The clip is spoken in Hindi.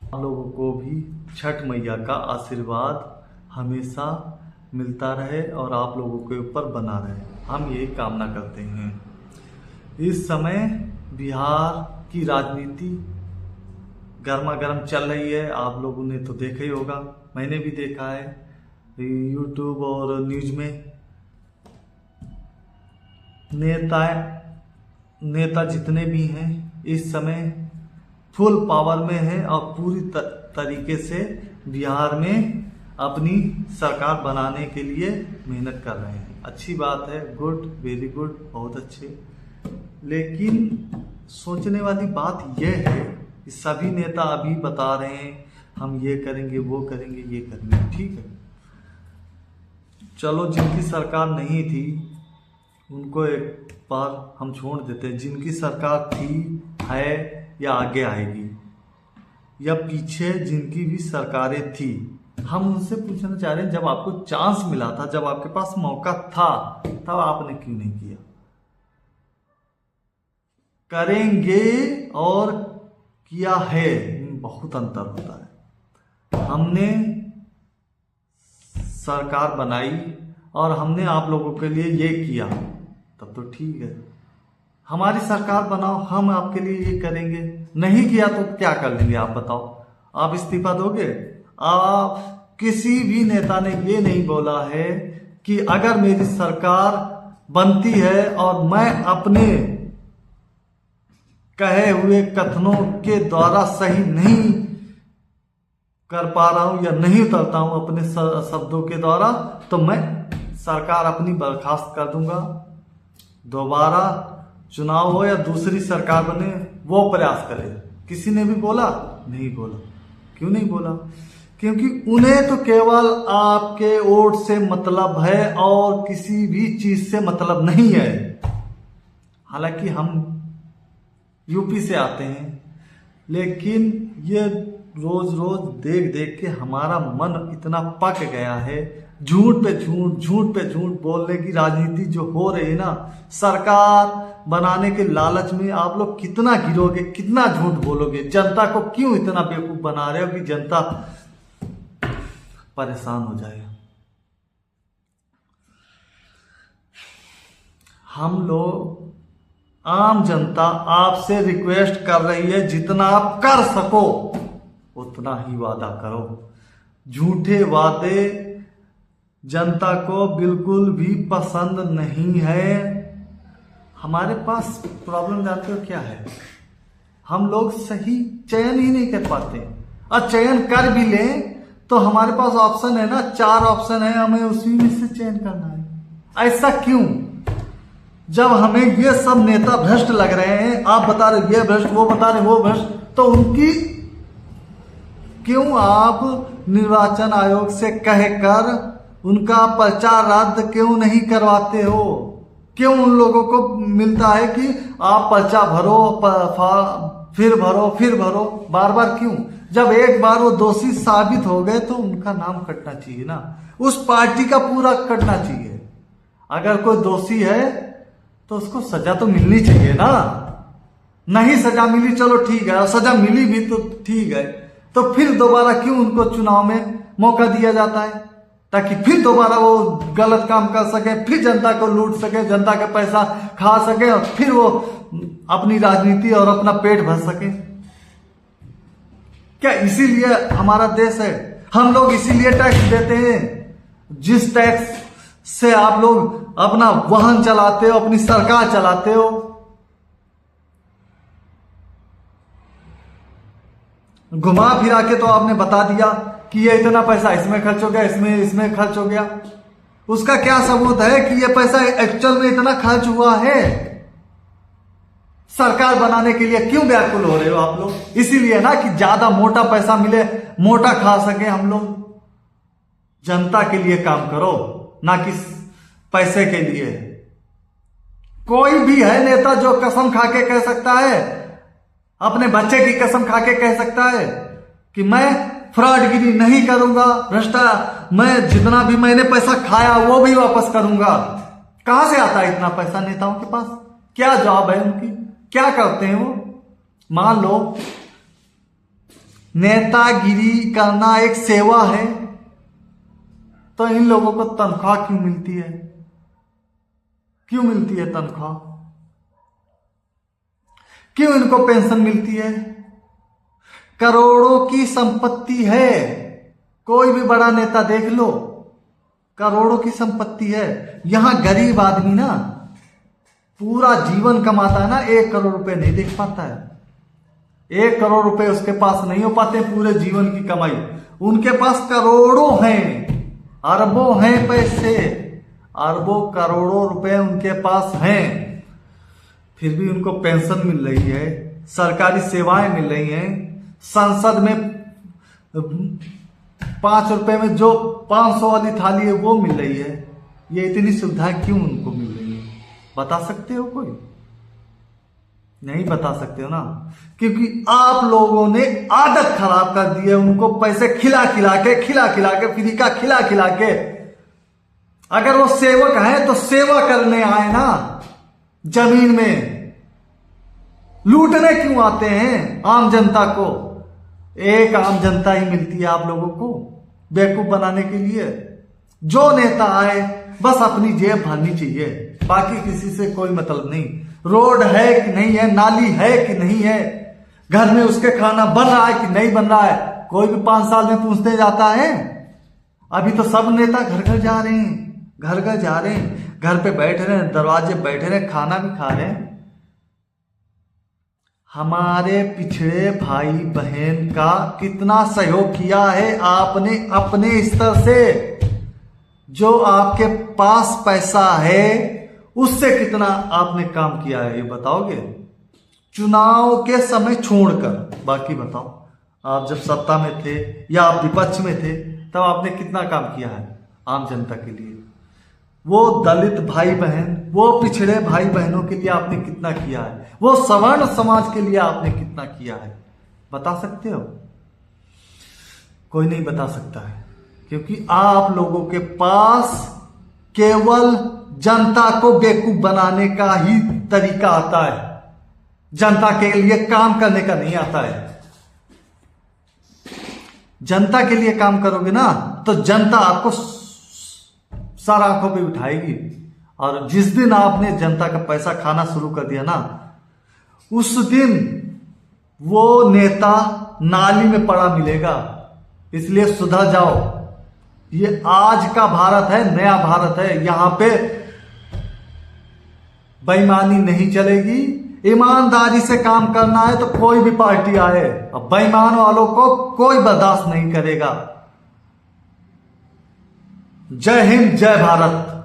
आप लोगों को भी छठ मैया का आशीर्वाद हमेशा मिलता रहे और आप लोगों के ऊपर बना रहे, हम यही कामना करते हैं। इस समय बिहार की राजनीति गर्मा गर्म चल रही है, आप लोगों ने तो देखा ही होगा, मैंने भी देखा है यूट्यूब और न्यूज में। नेता जितने भी हैं इस समय फुल पावर में है और पूरी तरीके से बिहार में अपनी सरकार बनाने के लिए मेहनत कर रहे हैं। अच्छी बात है, गुड, वेरी गुड, बहुत अच्छे। लेकिन सोचने वाली बात यह है कि सभी नेता अभी बता रहे हैं हम ये करेंगे, वो करेंगे, ये करेंगे, ठीक है। चलो, जिनकी सरकार नहीं थी उनको एक बार हम छोड़ देते हैं। जिनकी सरकार थी, है या आगे आएगी, या पीछे जिनकी भी सरकारें थी, हम उनसे पूछना चाह रहे हैं, जब आपको चांस मिला था, जब आपके पास मौका था, तब आपने क्यों नहीं किया? करेंगे और किया है, बहुत अंतर होता है। हमने सरकार बनाई और हमने आप लोगों के लिए ये किया, तब तो ठीक है। हमारी सरकार बनाओ, हम आपके लिए ये करेंगे। नहीं किया तो क्या कर लेंगे आप बताओ? आप इस्तीफा दोगे? आप किसी भी नेता ने ये नहीं बोला है कि अगर मेरी सरकार बनती है और मैं अपने कहे हुए कथनों के द्वारा सही नहीं कर पा रहा हूं या नहीं उतरता हूं अपने शब्दों के द्वारा, तो मैं सरकार अपनी बर्खास्त कर दूंगा। दोबारा चुनाव हो या दूसरी सरकार बने, वो प्रयास करे। किसी ने भी बोला? नहीं बोला। क्यों नहीं बोला? क्योंकि उन्हें तो केवल आपके वोट से मतलब है और किसी भी चीज से मतलब नहीं है। हालांकि हम यूपी से आते हैं, लेकिन ये रोज रोज देख देख के हमारा मन इतना पक गया है। झूठ पे झूठ, झूठ पे झूठ बोलने की राजनीति जो हो रही है ना, सरकार बनाने के लालच में आप लोग कितना गिरोगे, कितना झूठ बोलोगे? जनता को क्यों इतना बेवकूफ बना रहे हो कि जनता परेशान हो जाए? हम लोग, आम जनता आपसे रिक्वेस्ट कर रही है, जितना आप कर सको उतना ही वादा करो। झूठे वादे जनता को बिल्कुल भी पसंद नहीं है। हमारे पास प्रॉब्लम जानते हो क्या है? हम लोग सही चयन ही नहीं कर पाते, और चयन कर भी लें तो हमारे पास ऑप्शन है ना, 4 ऑप्शन है, हमें उसी में से चयन करना है। ऐसा क्यों? जब हमें ये सब नेता भ्रष्ट लग रहे हैं, आप बता रहे ये भ्रष्ट, वो बता रहे वो भ्रष्ट, तो उनकी क्यों आप निर्वाचन आयोग से कहकर उनका पर्चा रद्द क्यों नहीं करवाते हो? क्यों उन लोगों को मिलता है कि आप पर्चा भरो, फिर भरो, फिर भरो, बार बार क्यों? जब एक बार वो दोषी साबित हो गए तो उनका नाम कटना चाहिए ना, उस पार्टी का पूरा कटना चाहिए। अगर कोई दोषी है तो उसको सजा तो मिलनी चाहिए ना। नहीं सजा मिली, चलो ठीक है, और सजा मिली भी तो ठीक है, तो फिर दोबारा क्यों उनको चुनाव में मौका दिया जाता है? ताकि फिर दोबारा वो गलत काम कर सके, फिर जनता को लूट सके, जनता का पैसा खा सके, और फिर वो अपनी राजनीति और अपना पेट भर सके। क्या इसीलिए हमारा देश है? हम लोग इसीलिए टैक्स देते हैं, जिस टैक्स से आप लोग अपना वाहन चलाते हो, अपनी सरकार चलाते हो। घुमा फिरा के तो आपने बता दिया कि ये इतना पैसा इसमें खर्च हो गया, इसमें खर्च हो गया। उसका क्या सबूत है कि ये पैसा एक्चुअल में इतना खर्च हुआ है? सरकार बनाने के लिए क्यों व्याकुल हो रहे हो आप लोग? इसीलिए ना कि ज्यादा मोटा पैसा मिले, मोटा खा सके हम लोग। जनता के लिए काम करो, ना कि पैसे के लिए। कोई भी है नेता जो कसम खा के कह सकता है, अपने बच्चे की कसम खा के कह सकता है कि मैं फ्रॉडगिरी नहीं करूंगा, मैं जितना भी मैंने पैसा खाया वो भी वापस करूंगा? कहां से आता है इतना पैसा नेताओं के पास? क्या जॉब है उनकी? क्या करते हैं वो? मान लो नेतागिरी करना एक सेवा है, तो इन लोगों को तनख्वाह क्यों मिलती है? क्यों मिलती है तनख्वाह? क्यों इनको पेंशन मिलती है? करोड़ों की संपत्ति है, कोई भी बड़ा नेता देख लो, करोड़ों की संपत्ति है। यहां गरीब आदमी ना पूरा जीवन कमाता है ना, 1 करोड़ रुपए नहीं देख पाता है। 1 करोड़ रुपए उसके पास नहीं हो पाते पूरे जीवन की कमाई। उनके पास करोड़ों हैं, अरबों हैं पैसे, अरबों करोड़ों रुपए उनके पास हैं, फिर भी उनको पेंशन मिल रही है, सरकारी सेवाएं मिल रही हैं। संसद में 5 रुपए में जो 500 वाली थाली है वो मिल रही है। ये इतनी सुविधाएं क्यों उनको मिल रही है? बता सकते हो कोई? नहीं बता सकते हो ना, क्योंकि आप लोगों ने आदत खराब कर दी है। उनको पैसे खिला खिला के फ्री का खिला खिला के। अगर वो सेवक हैं तो सेवा करने आए ना, जमीन में लूटने क्यों आते हैं आम जनता को? एक आम जनता ही मिलती है आप लोगों को बेवकूफ बनाने के लिए। जो नेता आए बस अपनी जेब भरनी चाहिए, बाकी किसी से कोई मतलब नहीं। रोड है कि नहीं है, नाली है कि नहीं है, घर में उसके खाना बन रहा है कि नहीं बन रहा है, कोई भी 5 साल में पूछते जाता है। अभी तो सब नेता घर घर जा रहे हैं, घर घर जा रहे हैं, घर पे बैठे रहे, दरवाजे बैठे रहे, खाना भी खा रहे हैं। हमारे पिछड़े भाई बहन का कितना सहयोग किया है आपने अपने स्तर से? जो आपके पास पैसा है उससे कितना आपने काम किया है, ये बताओगे? चुनाव के समय छोड़कर बाकी बताओ। आप जब सत्ता में थे या आप विपक्ष में थे तब आपने कितना काम किया है आम जनता के लिए? वो दलित भाई बहन, वो पिछड़े भाई बहनों के लिए आपने कितना किया है? वो सवर्ण समाज के लिए आपने कितना किया है? बता सकते हो? कोई नहीं बता सकता है, क्योंकि आप लोगों के पास केवल जनता को बेवकूफ बनाने का ही तरीका आता है, जनता के लिए काम करने का नहीं आता है। जनता के लिए काम करोगे ना तो जनता आपको सर आंखों पे उठाएगी। और जिस दिन आपने जनता का पैसा खाना शुरू कर दिया ना, उस दिन वो नेता नाली में पड़ा मिलेगा। इसलिए सुधर जाओ। ये आज का भारत है, नया भारत है। यहां पे बेईमानी नहीं चलेगी। ईमानदारी से काम करना है तो कोई भी पार्टी आए, अब बेईमान वालों को कोई बर्दाश्त नहीं करेगा। जय हिंद, जय भारत।